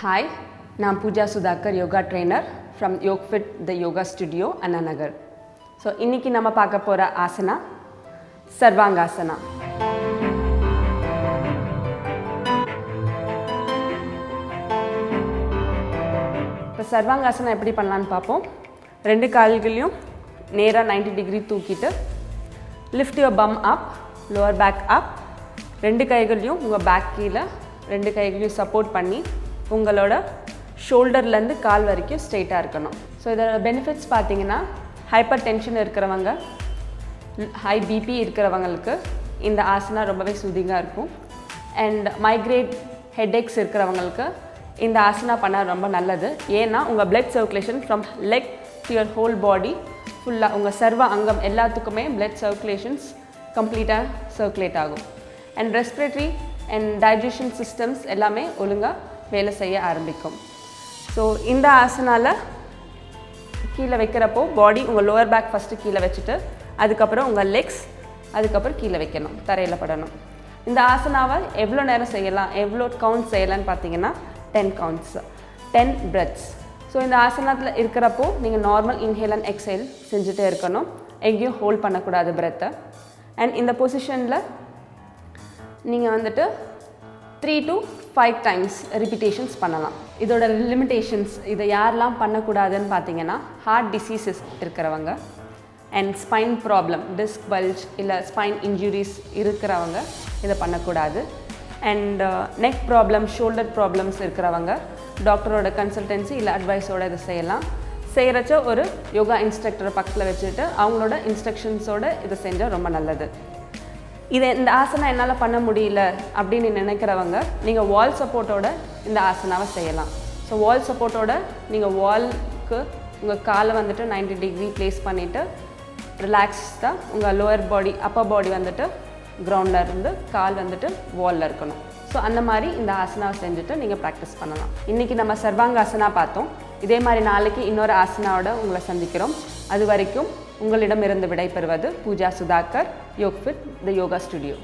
Hi, I'm Pooja Sudhakar, yoga trainer from YogFit, the yoga studio, Annanagar. So, இன்னைக்கு நம்ம பார்க்க போற asana Sarvangasana. இப்போ Sarvangasana எப்படி பண்ணலாம்னு பார்ப்போம். ரெண்டு கால்களையும் நேரா 90 டிகிரி தூக்கிட்டு lift your bum up, lower back up. ரெண்டு கைகளையும் உங்க பேக் கீழ ரெண்டு கைகளையும் சப்போர்ட் பண்ணி உங்களோட ஷோல்டர்ல இருந்து கால் வரைக்கும் ஸ்ட்ரைட்டா இருக்கணும். ஸோ இதோட பெனிஃபிட்ஸ் பார்த்தீங்கன்னா ஹைப்பர் டென்ஷன் இருக்கிறவங்க, ஹை பிபி இருக்கிறவங்களுக்கு இந்த ஆசனா ரொம்பவே சூதிங்காக இருக்கும். அண்ட் மைக்ரேட் ஹெட்ஏக்ஸ் இருக்கிறவங்களுக்கு இந்த ஆசனா பண்ண ரொம்ப நல்லது. ஏன்னா உங்கள் blood circulation from leg to your whole பாடி ஃபுல்லாக உங்கள் சர்வ அங்கம் எல்லாத்துக்குமே பிளட் சர்க்குலேஷன்ஸ் கம்ப்ளீட்டாக சர்க்குலேட் ஆகும். And respiratory and digestion systems எல்லாமே ஒழுங்காக வேலை செய்ய ஆரம்பிக்கும். ஸோ இந்த ஆசனாவில் கீழே வைக்கிறப்போ பாடி உங்கள் லோவர் பேக் ஃபஸ்ட்டு கீழே வச்சுட்டு அதுக்கப்புறம் உங்கள் லெக்ஸ் அதுக்கப்புறம் கீழே வைக்கணும், தரையில் படணும். இந்த ஆசனாவை எவ்வளோ நேரம் செய்யலாம், எவ்வளோ கவுண்ட்ஸ் செய்யலான்னு பார்த்தீங்கன்னா 10 கவுண்ட்ஸ், 10 பிரெத்ஸ். ஸோ இந்த ஆசனத்தில் இருக்கிறப்போ நீங்கள் நார்மல் இன்ஹேல் அண்ட் எக்ஸேல் செஞ்சுட்டே இருக்கணும், எங்கேயும் ஹோல்ட் பண்ணக்கூடாது பிரெத்தை. அண்ட் இந்த பொசிஷனில் நீங்கள் வந்துட்டு 3 to 5 டைம்ஸ் ரிப்பீட்டேஷன்ஸ் பண்ணலாம். இதோட லிமிட்டேஷன்ஸ், இதை யாரெல்லாம் பண்ணக்கூடாதுன்னு பார்த்தீங்கன்னா ஹார்ட் டிசீசஸ் இருக்கிறவங்க and spine problem, disk bulge இல்லை ஸ்பைன் இன்ஜுரிஸ் இருக்கிறவங்க இதை பண்ணக்கூடாது. And neck problem, shoulder problems இருக்கிறவங்க டாக்டரோட கன்சல்டன்சி இல்லை அட்வைஸோடு இதை செய்யலாம். செய்கிறச்ச ஒரு யோகா இன்ஸ்ட்ரக்டரை பக்கத்தில் வச்சுட்டு அவங்களோட இன்ஸ்ட்ரக்ஷன்ஸோடு இதை செஞ்சால் ரொம்ப நல்லது. இந்த ஆசனா என்னால் பண்ண முடியல அப்படின்னு நினைக்கிறவங்க நீங்கள் வால் சப்போர்ட்டோட இந்த ஆசனாவை செய்யலாம். ஸோ வால் சப்போர்ட்டோட நீங்கள் வால்க்கு உங்கள் காலை வந்துட்டு 90 டிகிரி ப்ளேஸ் பண்ணிவிட்டு ரிலாக்ஸ்டாக உங்கள் லோவர் பாடி அப்பர் பாடி வந்துட்டு கிரவுண்டில் இருந்து கால் வந்துட்டு வாலில் இருக்கணும். ஸோ அந்த மாதிரி இந்த ஆசனாவை செஞ்சுட்டு நீங்கள் ப்ராக்டிஸ் பண்ணலாம். இன்றைக்கி நம்ம சர்வாங்காசனா பார்த்தோம். இதே மாதிரி நாளைக்கு இன்னொரு ஆசனாவோட உங்களை சந்திக்கிறோம். அது வரைக்கும் உங்களிடமிருந்து விடைபெறுவது பூஜா சுதாகர், யோக்ஃபிட், த யோகா ஸ்டுடியோ.